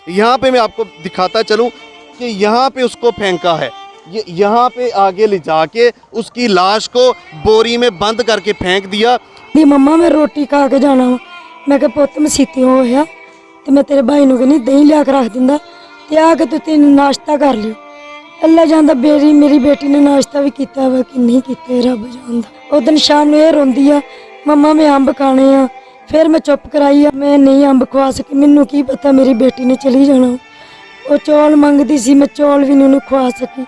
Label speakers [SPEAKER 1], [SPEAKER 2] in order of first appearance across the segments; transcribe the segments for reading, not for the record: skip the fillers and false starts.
[SPEAKER 1] यहाँ पे मैं आपको दिखाता चलूँ कि यहाँ पे उसको फेंका है, ये यहाँ पे आगे ले जाके उसकी लाश को बोरी में बंद करके फेंक दिया।
[SPEAKER 2] दी मम्मा मैं रोटी खा के जाना वा, मैं कहा पुत्त मसीती होया ते मैं तेरे भाई नूं कहनी दही लिया के रख दिंदा ते आके तू तीन नाश्ता कर लियो। अल्लाह जानदा मेरी बेटी ने नाश्ता भी किया वा कि नहीं किया, रब जानदा। उस दिन शाम नूं ये रोंदी आ मम्मा मैं अंब खाने आ, फिर मैं चुप कराई आ, मैं नहीं अंब खवा सकी, मैनू की पता मेरी बेटी ने चली जाना। वो चौल मंगती सी, मैं चौल भी नहीं खवा सकी।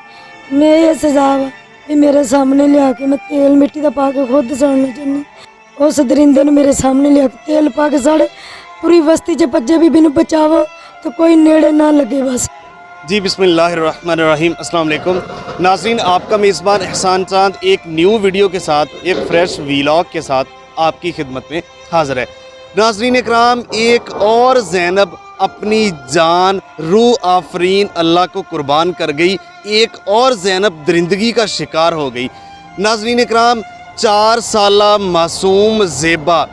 [SPEAKER 2] मैं ये सजा वा भी मेरे सामने लिया के मैं तेल मिट्टी का पा के खुद सड़ना चाहनी, उस दरिंदे ने मेरे सामने लिया के तेल पा के साड़े। पूरी बस्ती च भज्जे भी बिन बचावो तो कोई नेड़े ना लगे बस।
[SPEAKER 1] जी बिस्मिल्लाहिर्रहमानिर्रहीम, अस्सलाम वालेकुम नाज़रीन, आपका मेज़बान एहसान चांद एक न्यू वीडियो के साथ, एक फ्रेश वीलॉग के साथ आपकी खिदमत में हाज़िर है। नाज़रीन इकराम, एक और ज़ैनब अपनी जान रूह आफरीन अल्लाह को कुर्बान कर गई, एक और ज़ैनब दरिंदगी का शिकार हो गई। नाज़रीन इकराम, 4 साला मासूम ज़ेबा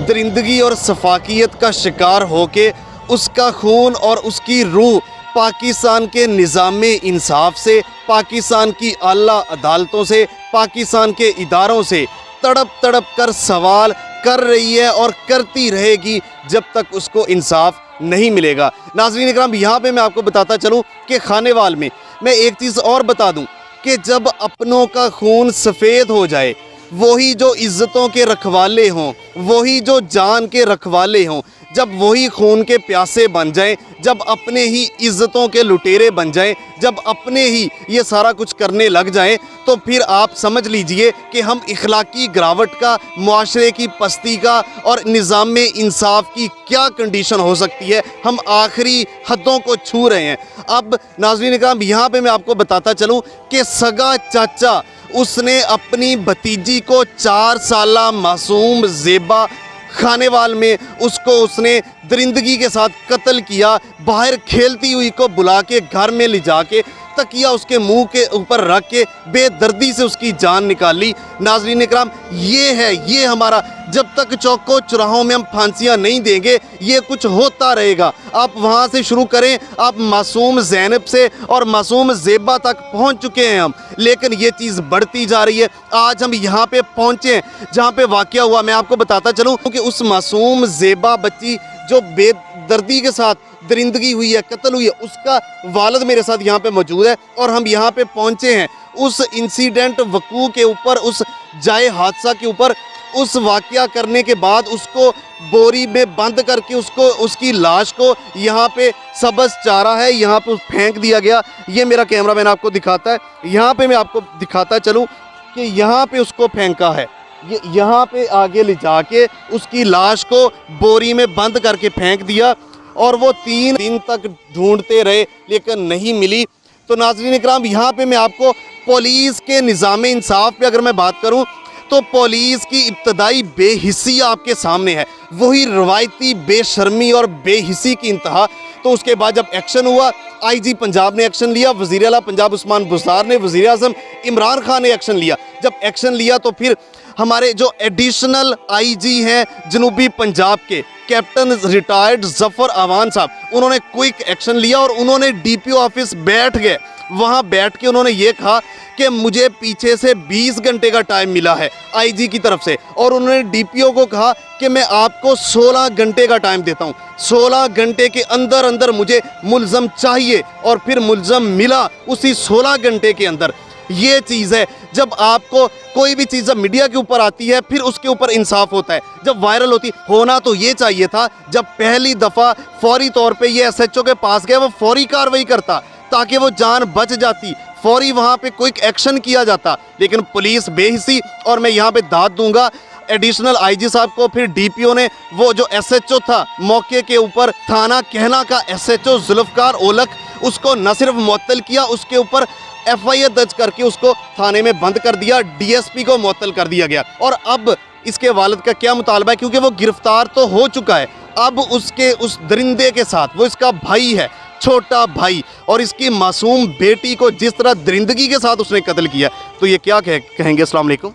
[SPEAKER 1] दरिंदगी और सफाकियत का शिकार होके उसका खून और उसकी रूह पाकिस्तान के निज़ाम इंसाफ से, पाकिस्तान की आला अदालतों से, पाकिस्तान के इदारों से तड़प तड़प कर सवाल कर रही है और करती रहेगी जब तक उसको इंसाफ नहीं मिलेगा। नाज़रीन इकराम, यहाँ पे मैं आपको बताता चलूँ कि खानेवाल में मैं एक चीज़ और बता दूँ कि जब अपनों का खून सफ़ेद हो जाए, वही जो इज़्ज़तों के रखवाले हों, वही जो जान के रखवाले हों, जब वही खून के प्यासे बन जाएं, जब अपने ही इज़्ज़तों के लुटेरे बन जाएं, जब अपने ही ये सारा कुछ करने लग जाएं, तो फिर आप समझ लीजिए कि हम इखलाकी गिरावट का, मुआशरे की पस्ती का और निज़ाम इंसाफ की क्या कंडीशन हो सकती है, हम आखिरी हदों को छू रहे हैं। अब नाज़रीन इकराम, यहाँ पे मैं आपको बताता चलूँ कि सगा चाचा उसने अपनी भतीजी को 4 साला मासूम ज़ेबा खानेवाल में उसने दरिंदगी के साथ कत्ल किया। बाहर खेलती हुई को बुला के घर में ले जाके तकिया उसके मुंह के ऊपर रख के बेदर्दी से उसकी जान निकाली। नाज़रीन इकराम, ये हमारा, जब तक चौकों चौराहों में हम फांसियां नहीं देंगे ये कुछ होता रहेगा। आप वहां से शुरू करें, आप मासूम ज़ैनब से और मासूम ज़ेबा तक पहुंच चुके हैं हम, लेकिन ये चीज़ बढ़ती जा रही है। आज हम यहाँ पे पहुँचे जहाँ पे वाक़या हुआ। मैं आपको बताता चलूँ कि उस मासूम ज़ेबा बच्ची जो बेदर्दी के साथ दरिंदगी हुई है, कत्ल हुई है, उसका वालिद मेरे साथ यहाँ पे मौजूद है और हम यहाँ पे पहुँचे हैं उस इंसिडेंट वकू के ऊपर, उस जाए हादसा के ऊपर। उस वाक़या करने के बाद उसको बोरी में बंद करके उसकी लाश को यहाँ पे सब्ज़ चारा है, यहाँ पे फेंक दिया गया। ये मेरा कैमरा मैन आपको दिखाता है। यहाँ पे मैं आपको दिखाता चलूँ कि यहाँ पे उसको फेंका है, ये यहाँ पे आगे ले जाके उसकी लाश को बोरी में बंद करके फेंक दिया और वो 3 दिन तक ढूंढते रहे लेकिन नहीं मिली। तो नाज़रीन इकराम, यहाँ पे मैं आपको पुलिस के निज़ाम इंसाफ पे अगर मैं बात करूँ तो पुलिस की इब्तदाई बेहिस्सी आपके सामने है, वही रवायती बेशर्मी और बेहिस्सी की इंतहा। तो उसके बाद जब एक्शन हुआ, IG पंजाब ने एक्शन लिया, वज़ीर आला पंजाब उस्मान बुज़दार ने, वज़ीर आज़म इमरान खान ने एक्शन लिया। जब एक्शन लिया तो फिर हमारे जो एडिशनल IG हैं जनूबी पंजाब के कैप्टन रिटायर्ड ज़फ़र अवान साहब, उन्होंने क्विक एक्शन लिया और उन्होंने DPO ऑफिस बैठ गए। वहाँ बैठ के उन्होंने ये कहा कि मुझे पीछे से 20 घंटे का टाइम मिला है IG की तरफ से, और उन्होंने DPO को कहा कि मैं आपको 16 घंटे का टाइम देता हूँ, 16 घंटे के अंदर अंदर मुझे मुल्ज़म चाहिए, और फिर मुल्ज़म मिला उसी 16 घंटे के अंदर। ये चीज़ है, जब आपको कोई भी चीज़ जब मीडिया के ऊपर आती है फिर उसके ऊपर इंसाफ होता है, जब वायरल होती होना तो ये चाहिए था जब पहली दफ़ा फौरी तौर पे ये SHO के पास गया, वो फौरी कार्रवाई करता ताकि वो जान बच जाती, फौरी वहाँ पे क्विक एक्शन किया जाता। लेकिन पुलिस बेहिसी, और मैं यहाँ पे दाद दूंगा एडिशनल IG साहब को, फिर DPO ने, वो जो SHO था मौके के ऊपर थाना कहना का SHO जुल्फ़कार ओलक, उसको न सिर्फ मुअत्तल किया, उसके ऊपर FIR दर्ज करके उसको थाने में बंद कर दिया, DSP को मुअत्तल कर दिया गया। और अब इसके वालिद का क्या मुतालबा है, क्योंकि वो गिरफ्तार तो हो चुका है, अब उसके उस दरिंदे के साथ, वो इसका भाई है, छोटा भाई, और इसकी मासूम बेटी को जिस तरह दरिंदगी के साथ उसने कत्ल किया, तो ये क्या कहेंगे। अस्सलाम वालेकुम।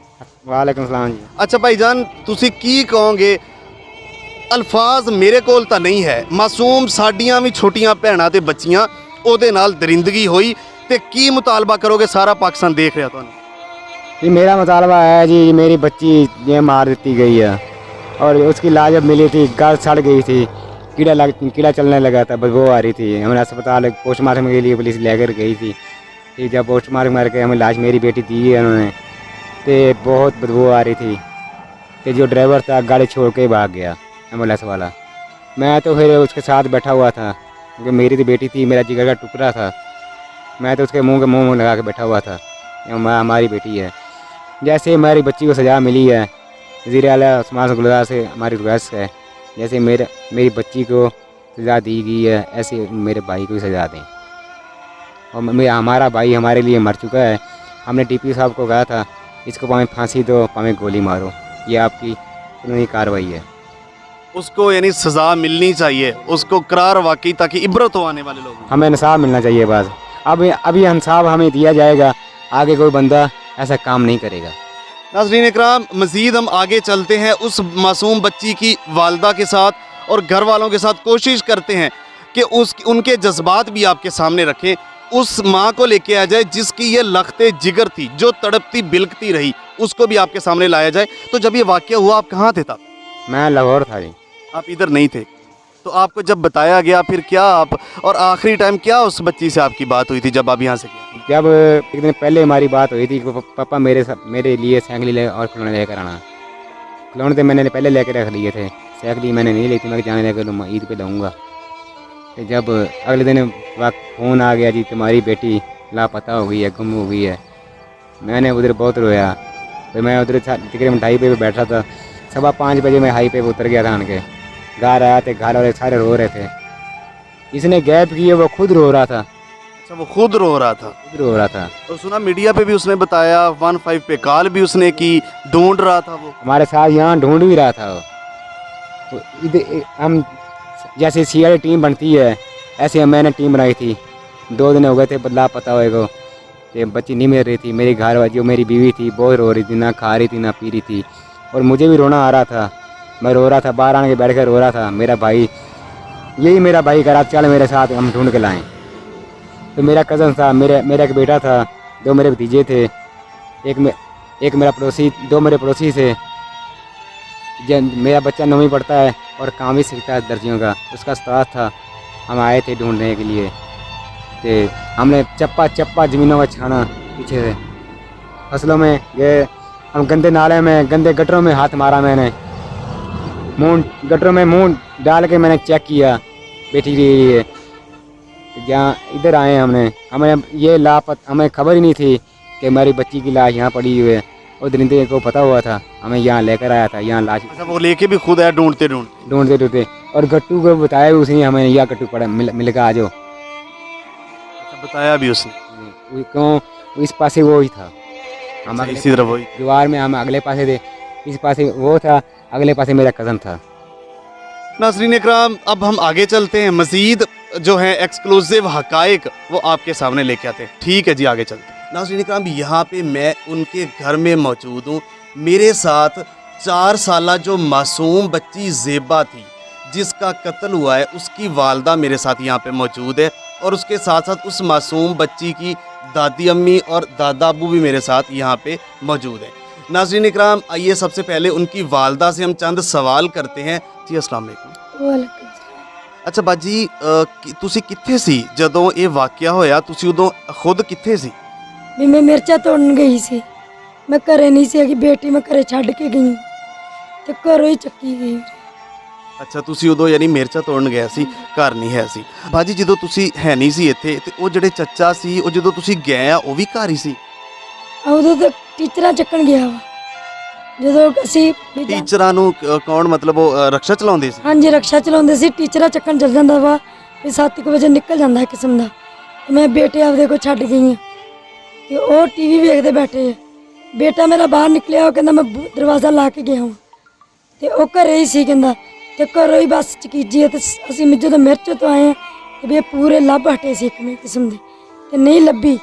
[SPEAKER 3] वालेकुम सलाम जी।
[SPEAKER 1] अच्छा भाईजान, तुसी की कहोगे ਅਲਫਾਜ਼ ਮੇਰੇ ਕੋਲ ਤਾਂ ਨਹੀਂ ਹੈ। ਮਾਸੂਮ ਸਾਡੀਆਂ ਵੀ ਛੋਟੀਆਂ ਭੈਣਾਂ ਤੇ ਬੱਚੀਆਂ ਉਹਦੇ ਨਾਲ ਦਰਿੰਦਗੀ ਹੋਈ ਤੇ ਕੀ ਮੁਤਾਲਬਾ ਕਰੋਗੇ? ਸਾਰਾ ਪਾਕਿਸਤਾਨ ਦੇਖ ਰਿਹਾ ਤੁਹਾਨੂੰ।
[SPEAKER 3] जी मेरा मुतालबा है जी, मेरी बच्ची ये मार दी गई है और उसकी लाश जब मिली थी गाल सड़ गई थी, कीड़ा चलने लगा था, बदबू आ रही थी। हमें अस्पताल पोस्टमार्टम के लिए पुलिस लेकर गई थी। फिर जब पोस्टमार्टम करके हमें लाश मेरी बेटी दी है उन्होंने, तो बहुत बदबू आ रही थी। तो जो ड्राइवर था गाड़ी छोड़ के भाग गया एम्बुलेंस वाला। मैं तो फिर उसके साथ बैठा हुआ था क्योंकि मेरी तो बेटी थी, मेरा जिगर का टुकड़ा था। मैं तो उसके मुंह के मुंह लगा के बैठा हुआ था, हमारी बेटी है। जैसे हमारी बच्ची को सज़ा मिली है, वज़ीर आला उस्मान गुलजार से हमारी रिक्वेस्ट है, जैसे मेरी बच्ची को सज़ा दी गई है ऐसे मेरे भाई को भी सज़ा दें। और हमारा भाई हमारे लिए मर चुका है। हमने DP साहब को कहा था इसको पावे फांसी दो, पावे गोली मारो, ये आपकी कानूनी कार्रवाई है।
[SPEAKER 1] उसको यानी सज़ा मिलनी चाहिए, उसको करार वाकई, ताकि इबरत हो आने वाले लोगों को।
[SPEAKER 3] हमें इंसाफ मिलना चाहिए बस। अब अभी इंसाफ हमें दिया जाएगा, आगे कोई बंदा ऐसा काम नहीं करेगा।
[SPEAKER 1] नाज़रीन इकराम, मज़ीद हम आगे चलते हैं, उस मासूम बच्ची की वालदा के साथ और घर वालों के साथ कोशिश करते हैं कि उनके जज्बात भी आपके सामने रखें। उस माँ को लेके आ जाए जिसकी ये लख्ते जिगर थी, जो तड़पती बिलकती रही, उसको भी आपके सामने लाया जाए। तो जब ये वाक़या हुआ आप कहाँ थे तब?
[SPEAKER 3] मैं लाहौर था जी।
[SPEAKER 1] आप इधर नहीं थे। तो आपको जब बताया गया फिर क्या आप, और आखिरी टाइम क्या उस बच्ची से आपकी बात हुई थी जब आप यहाँ से गए?
[SPEAKER 3] जब एक दिन पहले हमारी बात हुई थी कि पापा मेरे लिए साइकिल ले और खिलौने लेकर आना। खिलौने तो मैंने पहले लेकर रख लिए थे, साइकिल मैंने नहीं ली थी, मैं जाने लेकर ईद पे लाऊंगा। तो जब अगले दिन फ़ोन आ गया जी तुम्हारी बेटी लापता हो गई है, गुम हो गई है, मैंने उधर बहुत रोया। तो मैं उधर तकरीबन हाईवे पे बैठा था, 5:15 बजे मैं हाईवे पे उतर गया था। आन के घर आया तो घर वाले सारे रो रहे थे। इसने गैप किए, वो खुद रो रहा था।
[SPEAKER 1] अच्छा, वो खुद रो रहा था?
[SPEAKER 3] खुद रो रहा था।
[SPEAKER 1] और सुना मीडिया पे भी उसने बताया, 15 पे कॉल भी उसने की, ढूंढ रहा था वो
[SPEAKER 3] हमारे साथ यहाँ ढूंढ भी रहा था वो। तो इधर हम जैसे CID टीम बनती है ऐसे मैंने टीम बनाई थी। 2 दिन हो गए थे बदला पता हुए को, कि बच्ची नहीं मिल रही थी। मेरी घर वाली जो मेरी बीवी थी बहुत रो रही थी, ना खा रही थी ना पी रही थी, और मुझे भी रोना आ रहा था। मैं रो रहा था, बाहर आने के बैठ कर रो रहा था। मेरा भाई, यही मेरा भाई कह रहा चल मेरे साथ हम ढूंढ के लाएँ। तो मेरा कज़न था, मेरा एक बेटा था, 2 मेरे भतीजे थे, एक मेरा पड़ोसी, 2 मेरे पड़ोसी थे। मेरा बच्चा 9वीं पढ़ता है और काम भी सीखता है दर्जियों का, उसका उस्ताद था। हम आए थे ढूंढने के लिए, तो हमने चप्पा ज़मीनों में छाना पीछे से, फसलों में गए हम, गंदे नाले में, गंदे गटरों में हाथ मारा मैंने, गटरों में मुंह डाल के मैंने चेक किया बेटी के लिए। जहाँ इधर आए हमें ये हमें खबर ही नहीं थी कि हमारी बच्ची की लाश यहाँ पड़ी हुई है, और दरिंदे को पता हुआ था, हमें यहाँ लेकर आया था, यहाँ लाश।
[SPEAKER 1] अच्छा, वो लेके भी खुद आया ढूंढते?
[SPEAKER 3] और गट्टू को बताया भी उसने, हमें यह गट्टू पड़ा मिल के आ जाओ।
[SPEAKER 1] अच्छा, बताया भी उसने?
[SPEAKER 3] क्यों, इस पासे वो ही था, हम
[SPEAKER 1] इसी तरफ वही
[SPEAKER 3] दीवार में हम अगले पासे थे, इस पासे वो था, अगले पासे मेरा कज़न था।
[SPEAKER 1] नाज़रीन इकराम, अब हम आगे चलते हैं, मज़ीद जो है एक्सक्लूसिव हकायक वो आपके सामने लेके आते हैं। ठीक है जी, आगे चलते हैं। नाज़रीन इकराम, यहाँ पे मैं उनके घर में मौजूद हूँ। मेरे साथ 4 साला जो मासूम बच्ची ज़ेबा थी जिसका कत्ल हुआ है, उसकी वालदा मेरे साथ यहाँ पे मौजूद है, और उसके साथ साथ उस मासूम बच्ची की दादी अम्मी और दादा अबू भी मेरे साथ यहाँ पे मौजूद है। नाज़रीन इकराम, आइए सबसे पहले उनकी वालदा से हम चंद सवाल करते हैं। जी अस्सलाम वालेकुम। अच्छा बाजी, ਤੁਸੀਂ ਕਿੱਥੇ ਸੀ ਜਦੋਂ ਇਹ ਵਾਕਿਆ ਹੋਇਆ? ਤੁਸੀਂ ਉਦੋਂ ਖੁਦ ਕਿੱਥੇ ਸੀ?
[SPEAKER 2] ਵੀ ਮੈਂ ਮਿਰਚਾਂ ਤੋੜਨ ਗਈ ਸੀ, ਮੈਂ ਘਰੇ ਨਹੀਂ ਸੀ, ਕਿ ਬੇਟੀ ਮੈਂ ਘਰੇ ਛੱਡ ਕੇ ਗਈ ਤੇ ਘਰੋਂ ਹੀ ਚੱਕੀ ਗਈ।
[SPEAKER 1] ਅੱਛਾ, ਤੁਸੀਂ ਉਦੋਂ ਯਾਨੀ ਮਿਰਚਾਂ ਤੋੜਨ ਗਿਆ ਸੀ, ਘਰ ਨਹੀਂ ਹੈ ਸੀ। ਬਾਜੀ, ਜਦੋਂ ਤੁਸੀਂ ਹੈ ਨਹੀਂ ਸੀ ਇੱਥੇ, ਤੇ ਉਹ ਜਿਹੜੇ ਚੱਚਾ ਸੀ, ਉਹ ਜਦੋਂ ਤੁਸੀਂ ਗਏ ਆ ਉਹ ਵੀ ਘਰ ਹੀ ਸੀ?
[SPEAKER 2] ਉਦੋਂ ਤਾਂ ਟੀਚਰਾਂ ਚੱਕਣ ਗਿਆ ਵਾ, ਜਦੋਂ ਅਸੀਂ
[SPEAKER 1] ਟੀਚਰਾਂ ਨੂੰ ਕੌਣ, ਮਤਲਬ ਉਹ ਰਕਸ਼ਾ ਚਲਾਉਂਦੇ ਸੀ?
[SPEAKER 2] ਹਾਂਜੀ, ਰਕਸ਼ਾ ਚਲਾਉਂਦੇ ਸੀ, ਟੀਚਰਾਂ ਚੱਕਣ ਚੱਲ ਜਾਂਦਾ ਵਾ, ਵੀ 7 ਵਜੇ ਨਿਕਲ ਜਾਂਦਾ ਕਿਸਮ ਦਾ। ਮੈਂ ਬੇਟੇ ਆਪਦੇ ਕੋਲ ਛੱਡ ਗਈ ਹਾਂ, ਤੇ ਉਹ TV ਵੇਖਦੇ ਬੈਠੇ ਆ। ਬੇਟਾ ਮੇਰਾ ਬਾਹਰ ਨਿਕਲਿਆ, ਉਹ ਕਹਿੰਦਾ ਮੈਂ ਦਰਵਾਜ਼ਾ ਲਾ ਕੇ ਗਿਆ ਹਾਂ, ਤੇ ਉਹ ਘਰੇ ਹੀ ਸੀ ਕਹਿੰਦਾ, ਤੇ ਘਰੋਂ ਹੀ ਬਸ ਚਕੀਜੀ ਹੈ। ਤੇ ਅਸੀਂ ਜਦੋਂ ਮਿਰਚ ਤੋਂ ਆਏ ਤੇ ਵੀ ਪੂਰੇ ਲੱਭ ਹਟੇ ਸੀ ਇੱਕ ਕਿਸਮ ਦੇ, ਤੇ ਨਹੀਂ ਲੱਭੀ,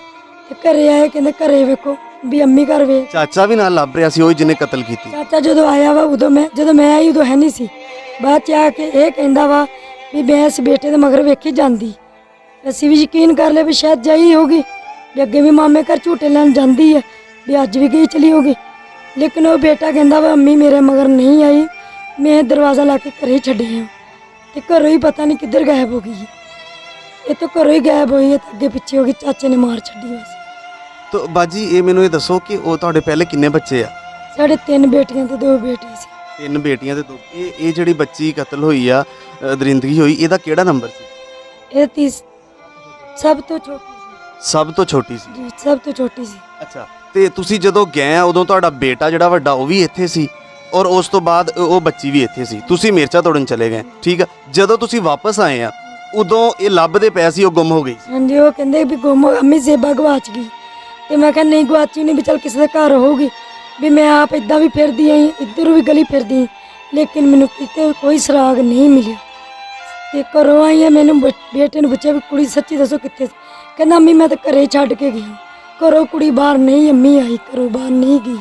[SPEAKER 2] ਤੇ ਘਰੇ ਆਏ, ਕਹਿੰਦੇ ਘਰੇ ਵੇਖੋ ਵੀ ਅੰਮੀ ਘਰ ਵੇ।
[SPEAKER 1] ਚਾਚਾ ਵੀ ਨਾਲ ਲੱਭ ਰਿਹਾ ਸੀ, ਉਹ ਜਿਹਨੇ ਕਤਲ ਕੀਤੀ?
[SPEAKER 2] ਚਾਚਾ ਜਦੋਂ ਆਇਆ ਵਾ, ਜਦੋਂ ਮੈਂ ਆਈ ਉਦੋਂ ਹੈ ਨਹੀਂ ਸੀ, ਬਾਅਦ ਚ ਆ ਕੇ ਇਹ ਕਹਿੰਦਾ ਵਾ ਵੀ ਮੈਂ ਇਸ ਬੇਟੇ ਦੇ ਮਗਰ ਵੇਖੀ ਜਾਂਦੀ। ਅਸੀਂ ਵੀ ਯਕੀਨ ਕਰ ਲਿਆ ਵੀ ਸ਼ਾਇਦ ਜਾਈ ਹੋਗੀ, ਵੀ ਅੱਗੇ ਵੀ ਮਾਮੇ ਘਰ ਝੂਟੇ ਲੈਣ ਜਾਂਦੀ ਹੈ, ਵੀ ਅੱਜ ਵੀ ਗਈ ਚਲੀ ਹੋਗੀ। ਲੇਕਿਨ ਉਹ ਬੇਟਾ ਕਹਿੰਦਾ ਵਾ ਅੰਮੀ ਮੇਰੇ ਮਗਰ ਨਹੀਂ ਆਈ, ਮੈਂ ਦਰਵਾਜ਼ਾ ਲਾ ਕੇ ਘਰੇ ਛੱਡੀ ਹਾਂ ਤੇ ਘਰੋਂ ਹੀ ਪਤਾ ਨਹੀਂ ਕਿੱਧਰ ਗਾਇਬ ਹੋ ਗਈ। ਇਹ ਤਾਂ ਘਰੋਂ ਹੀ ਗਾਇਬ ਹੋਈ ਹੈ ਤੇ ਅੱਗੇ ਪਿੱਛੇ ਹੋ ਗਈ, ਚਾਚੇ ਨੇ ਮਾਰ ਛੱਡੀ ਬਸ।
[SPEAKER 1] ਤਾਂ ਬਾਜੀ ਇਹ ਮੈਨੂੰ ਇਹ ਦੱਸੋ ਕਿ ਉਹ ਤੁਹਾਡੇ ਪਹਿਲੇ ਕਿੰਨੇ ਬੱਚੇ ਆ?
[SPEAKER 2] ਸਾਡੇ 3 ਬੇਟੀਆਂ ਤੇ 2 ਬੇਟੇ ਸੀ।
[SPEAKER 1] 3 ਬੇਟੀਆਂ ਤੇ 2। ਇਹ ਜਿਹੜੀ ਬੱਚੀ ਕਤਲ ਹੋਈ ਆ, ਦਰਿੰਦਗੀ ਹੋਈ, ਇਹਦਾ ਕਿਹੜਾ ਨੰਬਰ ਸੀ?
[SPEAKER 2] ਇਹ ਸਭ ਤੋਂ ਛੋਟੀ
[SPEAKER 1] ਸਭ ਤੋਂ ਛੋਟੀ ਸੀ
[SPEAKER 2] ਜੀ, ਸਭ ਤੋਂ ਛੋਟੀ ਸੀ।
[SPEAKER 1] ਅੱਛਾ, ਤੇ ਤੁਸੀਂ ਜਦੋਂ ਗਏ ਆ ਉਦੋਂ ਤੁਹਾਡਾ ਬੇਟਾ ਜਿਹੜਾ ਵੱਡਾ ਉਹ ਵੀ ਇੱਥੇ ਸੀ ਔਰ ਉਸ ਤੋਂ ਬਾਅਦ ਉਹ ਬੱਚੀ ਵੀ ਇੱਥੇ ਸੀ, ਤੁਸੀਂ ਮਿਰਚਾ ਤੋੜਨ ਚਲੇ ਗਏ, ਠੀਕ ਆ। ਜਦੋਂ ਤੁਸੀਂ ਵਾਪਸ ਆਏ ਆ ਉਦੋਂ ਇਹ ਲੱਭਦੇ ਪਏ ਸੀ, ਉਹ ਗੁੰਮ ਹੋ ਗਈ ਸੀ।
[SPEAKER 2] ਹਾਂਜੀ, ਉਹ ਕਹਿੰਦੇ ਵੀ ਗੁੰਮ ਅੰਮੀ ਜ਼ੇਬਾ ਗਵਾਚ ਗਈ ਤੇ ਮੈਂ ਕਿਹਾ ਨਹੀਂ ਗਵਾਚੀ ਨਹੀਂ, ਵੀ ਚੱਲ ਕਿਸੇ ਦੇ ਘਰ ਹੋਊਗੀ। ਵੀ ਮੈਂ ਆਪ ਇਦਾਂ ਵੀ ਫਿਰਦੀ ਆਈ, ਇੱਧਰ ਵੀ ਗਲੀ ਫਿਰਦੀ, ਲੇਕਿਨ ਮੈਨੂੰ ਕਿਤੇ ਕੋਈ ਸੁਰਾਗ ਨਹੀਂ ਮਿਲਿਆ। ਤੇ ਘਰੋਂ ਆਈ ਆ, ਮੈਨੂੰ ਬੇਟੇ ਨੂੰ ਪੁੱਛਿਆ ਵੀ ਕੁੜੀ ਸੱਚੀ ਦੱਸੋ ਕਿੱਥੇ ਸੀ? ਕਹਿੰਦਾ ਅੰਮੀ ਮੈਂ ਤਾਂ ਘਰੇ ਛੱਡ ਕੇ ਗਿਆ, ਘਰੋਂ ਕੁੜੀ ਬਾਹਰ ਨਹੀਂ ਅੰਮੀ ਆਈ, ਘਰੋਂ ਬਾਹਰ ਨਹੀਂ ਗਈ।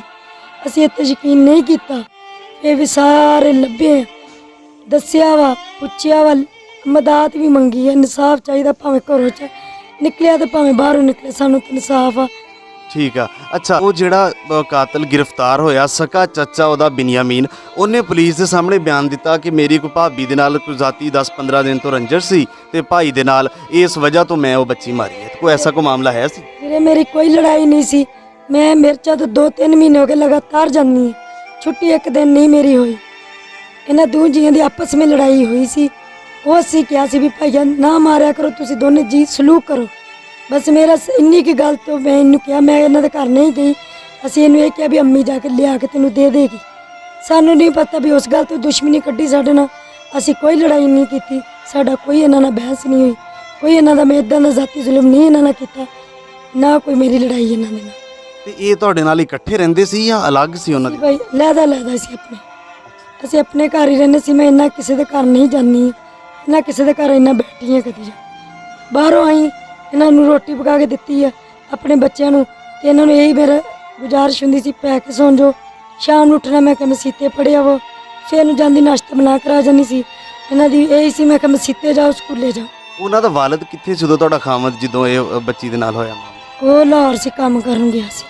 [SPEAKER 2] ਅਸੀਂ ਇੱਥੇ ਯਕੀਨ ਨਹੀਂ ਕੀਤਾ, ਇਹ ਵੀ ਸਾਰੇ ਲੱਭੇ, ਦੱਸਿਆ ਵਾ, ਪੁੱਛਿਆ ਵਾ, ਮਦਦ ਵੀ ਮੰਗੀ ਹੈ, ਇਨਸਾਫ ਚਾਹੀਦਾ, ਭਾਵੇਂ ਘਰੋਂ ਚ ਨਿਕਲਿਆ ਤੇ ਭਾਵੇਂ ਬਾਹਰੋਂ ਨਿਕਲੇ, ਸਾਨੂੰ ਤਾਂ ਇਨਸਾਫ ਆ।
[SPEAKER 1] ਠੀਕ ਆ। ਅੱਛਾ, ਉਹ ਜਿਹੜਾ ਕਾਤਲ ਗ੍ਰਿਫਤਾਰ ਹੋਇਆ, ਸਕਾ ਚਾਚਾ ਉਹਦਾ ਬਿਨਯਾਮੀਨ, ਉਹਨੇ ਪੁਲਿਸ ਦੇ ਸਾਹਮਣੇ ਬਿਆਨ ਦਿੱਤਾ ਕਿ ਮੇਰੀ ਕੋਈ ਭਾਬੀ ਦੇ ਨਾਲ ਕੋਈ ਜ਼ਾਤੀ 10-15 ਦਿਨ ਤੋਂ ਰੰਜਿਸ਼ ਸੀ ਤੇ ਭਾਈ ਦੇ ਨਾਲ, ਇਸ ਵਜ੍ਹਾ ਤੋਂ ਮੈਂ ਉਹ ਬੱਚੀ ਮਾਰੀ ਹੈ। ਕੋਈ ਐਸਾ ਕੋਈ ਮਾਮਲਾ ਹੈ ਸੀ?
[SPEAKER 2] ਵੀਰੇ ਮੇਰੀ ਕੋਈ ਲੜਾਈ ਨਹੀਂ ਸੀ, ਮੈਂ ਮਿਰਚਾਂ ਤੋਂ 2-3 ਮਹੀਨੇ ਹੋ ਗਏ ਲਗਾਤਾਰ ਜਾਂਦੀ ਹਾਂ, ਛੁੱਟੀ ਇੱਕ ਦਿਨ ਨਹੀਂ ਮੇਰੀ ਹੋਈ। ਇਹਨਾਂ ਦੋ ਜੀਆਂ ਦੀ ਆਪਸ ਵਿੱਚ ਲੜਾਈ ਹੋਈ ਸੀ, ਉਹ ਅਸੀਂ ਕਿਹਾ ਸੀ ਵੀ ਭਾਈਆ ਨਾ ਮਾਰਿਆ ਕਰੋ, ਤੁਸੀਂ ਦੋਨੇ ਜੀ ਸਲੂਕ ਕਰੋ। ਬਸ ਮੇਰਾ ਇੰਨੀ ਕੀ ਗੱਲ ਤੋਂ ਮੈਂ ਇਹਨੂੰ ਕਿਹਾ, ਮੈਂ ਇਹਨਾਂ ਦੇ ਘਰ ਨਹੀਂ ਗਈ। ਅਸੀਂ ਇਹਨੂੰ ਇਹ ਕਿਹਾ ਵੀ ਅੰਮੀ ਜਾ ਕੇ ਲਿਆ ਕੇ ਤੈਨੂੰ ਦੇ ਦੇਗੀ। ਸਾਨੂੰ ਨਹੀਂ ਪਤਾ ਵੀ ਉਸ ਗੱਲ ਤੋਂ ਦੁਸ਼ਮਣੀ ਕੱਢੀ ਸਾਡੇ ਨਾਲ। ਅਸੀਂ ਕੋਈ ਲੜਾਈ ਨਹੀਂ ਕੀਤੀ, ਸਾਡਾ ਕੋਈ ਇਹਨਾਂ ਨਾਲ ਬਹਿਸ ਨਹੀਂ ਹੋਈ, ਕੋਈ ਇਹਨਾਂ ਦਾ ਮੈਂ ਇੱਦਾਂ ਦਾ ਜ਼ਾਤੀ ਜ਼ੁਲਮ ਨਹੀਂ ਇਹਨਾਂ ਨਾਲ ਕੀਤਾ, ਨਾ ਕੋਈ ਮੇਰੀ ਲੜਾਈ ਇਹਨਾਂ ਦੇ ਨਾਲ।
[SPEAKER 1] ਤੇ ਇਹ ਤੁਹਾਡੇ ਨਾਲ ਇਕੱਠੇ ਰਹਿੰਦੇ ਸੀ ਜਾਂ ਅਲੱਗ ਸੀ ਉਹਨਾਂ ਦੇ?
[SPEAKER 2] ਭਾਈ ਲੈਦਾ ਸੀ ਆਪਣੇ, ਅਸੀਂ ਆਪਣੇ ਘਰ ਹੀ ਰਹਿੰਦੇ ਸੀ। ਮੈਂ ਇੰਨਾ ਕਿਸੇ ਦੇ ਘਰ ਨਹੀਂ ਜਾਂਦੀ, ਨਾ ਕਿਸੇ ਦੇ ਘਰ ਇੰਨਾ ਬੈਠੀ ਹਾਂ ਕਦੀ। ਬਾਹਰੋਂ ਆਈ, ਇਹਨਾਂ ਨੂੰ ਰੋਟੀ ਪਕਾ ਕੇ ਦਿੱਤੀ ਆ ਆਪਣੇ ਬੱਚਿਆਂ ਨੂੰ, ਤੇ ਇਹਨਾਂ ਨੂੰ ਇਹੀ ਮੇਰਾ ਗੁਜ਼ਾਰਿਸ਼ ਹੁੰਦੀ ਸੀ ਪੈ ਕੇ ਸੌਂ ਜਾਓ, ਸ਼ਾਮ ਨੂੰ ਉੱਠਣਾ ਮੈਂ ਕਿ ਮਸੀਤੇ ਪੜ੍ਹਿਆ ਵਾ, ਫਿਰ ਨੂੰ ਜਾਂਦੀ ਨਾਸ਼ਤਾ ਬਣਾ ਕੇ ਆ ਜਾਂਦੀ ਸੀ। ਇਹਨਾਂ ਦੀ ਇਹੀ ਸੀ ਮੈਂ ਕਿ ਮਸੀਤੇ ਜਾਓ, ਸਕੂਲੇ ਜਾਓ।
[SPEAKER 1] ਉਹਨਾਂ ਦਾ ਵਾਲਿਦ ਕਿੱਥੇ ਸੀ ਉਦੋਂ ਤੁਹਾਡਾ ਖਾਮਦ, ਜਦੋਂ ਇਹ ਬੱਚੀ ਦੇ ਨਾਲ ਹੋਇਆ ਮਾਮਲਾ?
[SPEAKER 2] ਉਹ ਲਾਹੌਰ ਸੀ, ਕੰਮ ਕਰਨ ਗਿਆ ਸੀ।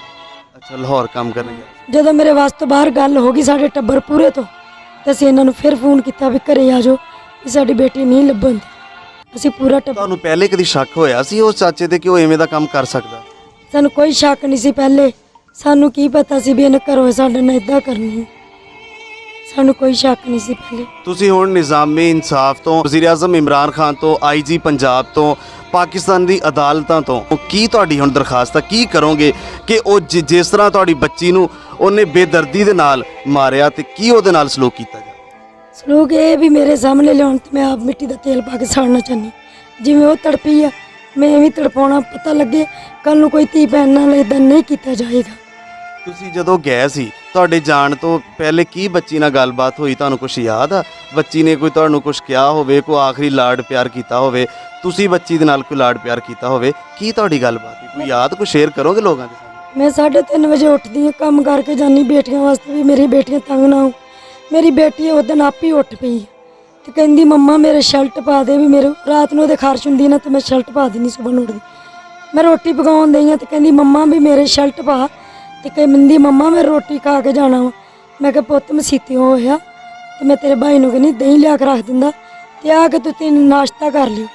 [SPEAKER 1] ਅੱਛਾ, ਲਾਹੌਰ ਕੰਮ ਕਰਨ ਗਿਆ।
[SPEAKER 2] ਜਦੋਂ ਮੇਰੇ ਵਾਸਤੇ ਬਾਹਰ ਗੱਲ ਹੋ ਗਈ ਸਾਡੇ ਟੱਬਰ ਪੂਰੇ ਤੋਂ, ਤੇ ਅਸੀਂ ਇਹਨਾਂ ਨੂੰ ਫਿਰ ਫੋਨ ਕੀਤਾ ਵੀ ਘਰੇ ਆ ਜਾਓ, ਵੀ ਸਾਡੀ ਬੇਟੀ ਨਹੀਂ ਲੱਭਣ ਦੀ। ਅਸੀਂ ਪੂਰਾ ਟੱਬਰ,
[SPEAKER 1] ਤੁਹਾਨੂੰ ਪਹਿਲੇ ਕਦੀ ਸ਼ੱਕ ਹੋਇਆ ਸੀ ਉਸ ਚਾਚੇ ਤੇ ਕਿ ਉਹ ਐਵੇਂ ਦਾ ਕੰਮ ਕਰ ਸਕਦਾ?
[SPEAKER 2] ਸਾਨੂੰ ਕੋਈ ਸ਼ੱਕ ਨਹੀਂ ਸੀ ਪਹਿਲੇ, ਸਾਨੂੰ ਕੀ ਪਤਾ ਸੀ ਵੀ ਇਹਨੇ ਘਰੋਂ ਸਾਡੇ ਨਾਲ ਇਦਾਂ ਕਰਨੀ, ਸਾਨੂੰ ਕੋਈ ਸ਼ੱਕ ਨਹੀਂ ਸੀ ਪਹਿਲੇ।
[SPEAKER 1] ਤੁਸੀਂ ਹੁਣ ਨਿਜ਼ਾਮੇ ਇਨਸਾਫ ਤੋਂ, ਵਜ਼ੀਰ ਆਜ਼ਮ ਇਮਰਾਨ ਖਾਨ ਤੋਂ, IG ਪੰਜਾਬ ਤੋਂ, ਪਾਕਿਸਤਾਨ ਦੀ ਅਦਾਲਤਾਂ ਤੋਂ ਕੀ ਤੁਹਾਡੀ ਹੁਣ ਦਰਖਾਸਤ ਹੈ? ਕੀ ਕਰੋਗੇ ਕਿ ਉਹ ਜਿਸ ਤਰ੍ਹਾਂ ਤੁਹਾਡੀ ਬੱਚੀ ਨੂੰ ਉਹਨੇ ਬੇਦਰਦੀ ਦੇ ਨਾਲ ਮਾਰਿਆ ਤੇ ਕੀ ਉਹਦੇ ਨਾਲ ਸਲੂਕ ਕੀਤਾ ਜਾਵੇ?
[SPEAKER 2] ਸਲੂਕ ਇਹ ਵੀ ਮੇਰੇ ਸਾਹਮਣੇ ਲਿਆਉਣ ਤੇ ਮੈਂ ਆਪ ਮਿੱਟੀ ਦਾ ਤੇਲ ਪਾ ਕੇ ਸਾੜਨਾ ਚਾਹੁੰਦੀ, ਜਿਵੇਂ ਉਹ ਤੜਪੀ ਆ ਮੈਂ ਵੀ ਤੜਪਾਉਣਾ, ਪਤਾ ਲੱਗੇ ਕੱਲ ਨੂੰ ਕੋਈ ਧੀ ਭੈਣ ਨਾਲ ਇਦਾਂ ਨਹੀਂ ਕੀਤਾ ਜਾਏਗਾ।
[SPEAKER 1] ਤੁਸੀਂ ਜਦੋਂ ਗਏ ਸੀ, ਤੁਹਾਡੇ ਜਾਣ ਤੋਂ ਪਹਿਲੇ ਕੀ ਬੱਚੀ ਨਾਲ ਗੱਲਬਾਤ ਹੋਈ? ਤੁਹਾਨੂੰ ਕੁਝ ਯਾਦ ਆ? ਬੱਚੀ ਨੇ ਕੋਈ ਤੁਹਾਨੂੰ ਕੁਝ ਕਿਹਾ ਹੋਵੇ, ਕੋਈ ਆਖਰੀ ਲਾਡ ਪਿਆਰ ਕੀਤਾ ਹੋਵੇ, ਤੁਸੀਂ ਬੱਚੀ ਦੇ ਨਾਲ ਕੋਈ ਲਾਡ ਪਿਆਰ ਕੀਤਾ ਹੋਵੇ, ਕੀ ਤੁਹਾਡੀ ਗੱਲਬਾਤ ਹੈ? ਕੋਈ ਯਾਦ, ਕੋਈ ਸ਼ੇਅਰ ਕਰੋਗੇ ਲੋਕਾਂ ਦੇ ਸਾਹਮਣੇ?
[SPEAKER 2] ਮੈਂ 3:30 ਵਜੇ ਉੱਠਦੀ ਹਾਂ, ਕੰਮ ਕਰਕੇ ਜਾਂਦੀ ਬੇਟੀਆਂ ਵਾਸਤੇ ਵੀ ਮੇਰੀ ਬੇਟੀਆਂ ਤੰਗ ਨਾ ਹੋ। ਮੇਰੀ ਬੇਟੀ ਉਹ ਦਿਨ ਆਪ ਹੀ ਉੱਠ ਪਈ ਤੇ ਕਹਿੰਦੀ ਮੰਮਾ ਮੇਰੇ ਸ਼ਰਟ ਪਾ ਦੇ, ਵੀ ਮੇਰੇ ਰਾਤ ਨੂੰ ਉਹਦੇ ਖਾਰਸ਼ ਹੁੰਦੀ ਨਾ ਤੇ ਮੈਂ ਸ਼ਰਟ ਪਾ ਦਿੰਦੀ ਸੁਬਾਹ ਨੂੰ ਉੱਠਦੀ। ਮੈਂ ਰੋਟੀ ਪਕਾਉਣ ਦਈ ਹਾਂ ਤੇ ਕਹਿੰਦੀ ਮੰਮਾ ਵੀ ਮੇਰੇ ਸ਼ਰਟ ਪਾ, ਤੇ ਕਹਿੰਦੀ ਮੰਮਾ ਮੈਂ ਰੋਟੀ ਖਾ ਕੇ ਜਾਣਾ ਵਾ। ਮੈਂ ਕਿਹਾ ਪੁੱਤ ਮਸੀਤਿਓਂ ਹੋਇਆ ਤੇ ਮੈਂ ਤੇਰੇ ਭਾਈ ਨੂੰ ਕਹਿੰਦੀ ਦਹੀਂ ਲਿਆ ਕੇ ਰੱਖ ਦਿੰਦਾ ਤੇ ਆ ਕੇ ਤੁਸੀਂ ਨਾਸ਼ਤਾ ਕਰ ਲਿਓ।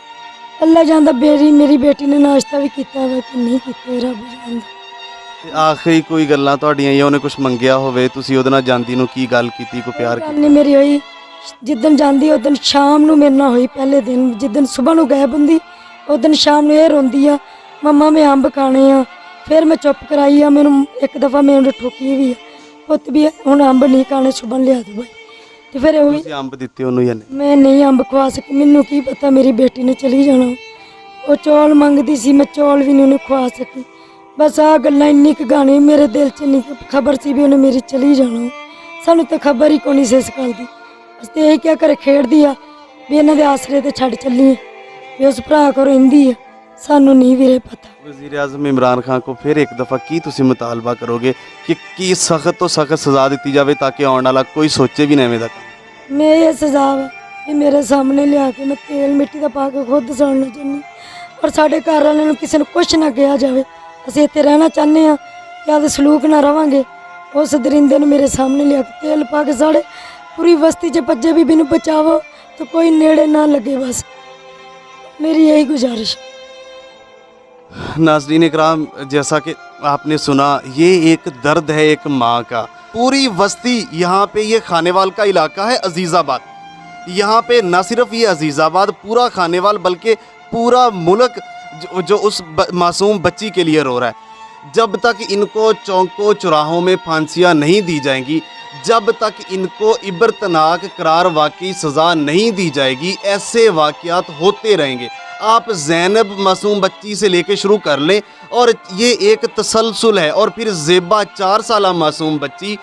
[SPEAKER 2] ਅੱਲਾ ਜਾਂਦਾ ਮੇਰੀ ਬੇਟੀ ਨੇ ਨਾਸ਼ਤਾ ਵੀ ਕੀਤਾ ਵਾ ਕਿ ਨਹੀਂ ਕੀਤਾ, ਰੱਬ ਜਾਣਦਾ।
[SPEAKER 1] ਤੇ ਆਖਰੀ ਕੋਈ ਗੱਲਾਂ ਤੁਹਾਡੀਆਂ ਜਾਂ ਉਹਨੇ ਕੁਝ ਮੰਗਿਆ ਹੋਵੇ, ਤੁਸੀਂ ਉਹਦੇ ਨਾਲ ਜਾਂਦੀ ਨੂੰ ਕੀ ਗੱਲ ਕੀਤੀ, ਕੋਈ ਪਿਆਰ
[SPEAKER 2] ਗੱਲ
[SPEAKER 1] ਕੀਤਾ?
[SPEAKER 2] ਨਹੀਂ ਮੇਰੀ ਹੋਈ, ਜਿੱਦਣ ਜਾਂਦੀ ਉਦੋਂ ਸ਼ਾਮ ਨੂੰ ਮੇਰੇ ਨਾਲ ਹੋਈ। ਪਹਿਲੇ ਦਿਨ ਜਿੱਦਣ ਸਵੇਰ ਨੂੰ ਗਾਇਬ ਹੁੰਦੀ, ਉਦੋਂ ਸ਼ਾਮ ਨੂੰ ਇਹ ਰੋਂਦੀ ਆ ਮੰਮਾ ਮੈਂ ਅੰਬ ਖਾਣੇ ਆ। ਫਿਰ ਮੈਂ ਚੁੱਪ ਕਰਾਈ ਆ, ਮੈਨੂੰ ਇੱਕ ਦਫਾ ਮੈਨੂੰ ਠੋਕੀ ਵੀ ਆ, ਪੁੱਤ ਵੀ ਹੁਣ ਅੰਬ ਨਹੀਂ ਖਾਣੇ, ਸੁਬਹ ਲਿਆ ਦੋ ਬਾਈ। ਤੇ ਫਿਰ ਉਹ
[SPEAKER 1] ਤੁਸੀਂ ਅੰਬ ਦਿੱਤੇ ਉਹਨੂੰ ਜਾਂ ਨਹੀਂ?
[SPEAKER 2] ਮੈਂ ਨਹੀਂ ਅੰਬ ਖਵਾ ਸਕੀ, ਮੈਨੂੰ ਕੀ ਪਤਾ ਮੇਰੀ ਬੇਟੀ ਨੇ ਚਲੀ ਜਾਣਾ। ਉਹ ਚੌਲ ਮੰਗਦੀ ਸੀ, ਮੈਂ ਚੌਲ ਵੀ ਨਹੀਂ ਉਹਨੂੰ ਖਵਾ ਸਕੀ। ਬਸ ਆਹ ਗੱਲਾਂ ਇੰਨੀ ਕੁ ਗਾਣੀ ਮੇਰੇ ਦਿਲ 'ਚ ਨਹੀਂ ਖਬਰ ਸੀ ਵੀ ਉਹਨੇ ਮੇਰੀ ਚਲੀ ਜਾਣਾ। ਸਾਨੂੰ ਤਾਂ ਖਬਰ ਹੀ ਕੋਈ ਨਹੀਂ ਸੀ ਇਸ ਗੱਲ ਦੀ। ਅਸੀਂ ਤਾਂ ਇਹ ਕਿਹਾ ਘਰੇ ਖੇਡਦੀ ਆ ਵੀ ਇਹਨਾਂ ਦੇ ਆਸਰੇ ਤੇ ਛੱਡ ਚੱਲੀ ਵੀ ਉਸ ਭਰਾ ਕੋਲ ਰਹਿੰਦੀ ਆ, ਸਾਨੂੰ ਨਹੀਂ ਵੀਰੇ ਪਤਾ।
[SPEAKER 1] ਵਜ਼ੀਰ ਆਜ਼ਮ ਇਮਰਾਨ ਖਾਨ ਕੋ ਫਿਰ ਇੱਕ ਦਫਾ ਕੀ ਤੁਸੀਂ ਮੁਤਾਲਬਾ ਕਰੋਗੇ ਕਿ ਕੀ ਸਖਤ ਤੋਂ ਸਖਤ ਸਜ਼ਾ ਦਿੱਤੀ ਜਾਵੇ ਤਾਂ ਕਿ ਆਉਣ ਵਾਲਾ ਕੋਈ ਸੋਚੇ ਵੀ ਨਾ ਐਵੇਂ ਦਾ ਕੰਮ?
[SPEAKER 2] मैं ये सजा वा कि मेरे सामने लिया के मैं तेल मिट्टी का पा के खुद सड़ना चाहनी और साढ़े घर वाले नूं किसी ने कुछ ना कहा जाए। असीं इत्थे रहना चाहते हैं कि आदे सलूक ना रवांगे। उस दरिंदे नूं मेरे सामने लिया के तेल पा के साढ़े पूरी बस्ती च भज्जे भी मैनूं बचावो तो कोई नेड़े ना लगे, बस मेरी यही गुजारिश।
[SPEAKER 1] नाज़रीन इकराम, जैसा कि आपने सुना, ये एक दर्द है एक माँ का। पूरी बस्ती, यहाँ पे ये खानेवाल का इलाका है अजीज़ाबाद, यहाँ पे न सिर्फ ये अजीज़ाबाद पूरा खानेवाल बल्कि पूरा मुल्क जो उस मासूम बच्ची के लिए रो रहा है। जब तक इनको चौकों चौराहों में फांसियाँ नहीं दी जाएंगी, जब तक इनको इबरतनाक करार वाकई सज़ा नहीं दी जाएगी, ऐसे वाक़यात होते रहेंगे। आप ज़ैनब मासूम बच्ची से लेके शुरू कर लें और ये एक तसलसल है, और फिर ज़ेबा 4 साला मासूम बच्ची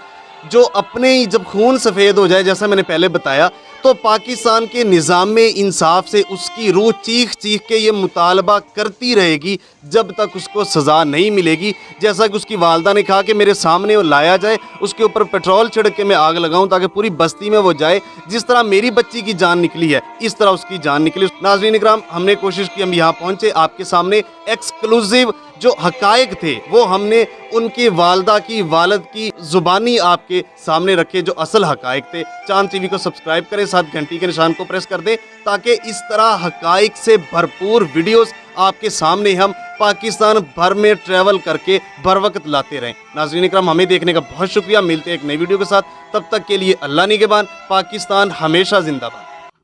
[SPEAKER 1] जो अपने ही जब खून सफ़ेद हो जाए, जैसा मैंने पहले बताया, तो पाकिस्तान के निज़ाम में इंसाफ से उसकी रूह चीख चीख के ये मुतालबा करती रहेगी जब तक उसको सज़ा नहीं मिलेगी। जैसा कि उसकी वालदा ने कहा कि मेरे सामने वो लाया जाए, उसके ऊपर पेट्रोल छिड़क के मैं आग लगाऊं ताकि पूरी बस्ती में वो जाए। जिस तरह मेरी बच्ची की जान निकली है, इस तरह उसकी जान निकली। नाज़रीन इकराम, हमने कोशिश की, हम यहाँ पहुँचे, आपके सामने एक्सक्लूसिव जो हकायक थे वो हमने उनकी वालदा की, वालिद की ज़ुबानी आपके सामने रखे, जो असल हकायक थे। चांद टीवी को सब्सक्राइब करें, साथ घंटी के निशान को प्रेस कर दें ताकि इस तरह हकायक से भरपूर वीडियोस आपके सामने हम पाकिस्तान भर में ट्रैवल करके बर वक्त लाते रहें। नाज़रीन इकराम, हमें देखने का बहुत शुक्रिया। मिलते हैं एक नई वीडियो के साथ, तब तक के लिए अल्लाह निगहबान। पाकिस्तान हमेशा जिंदाबाद।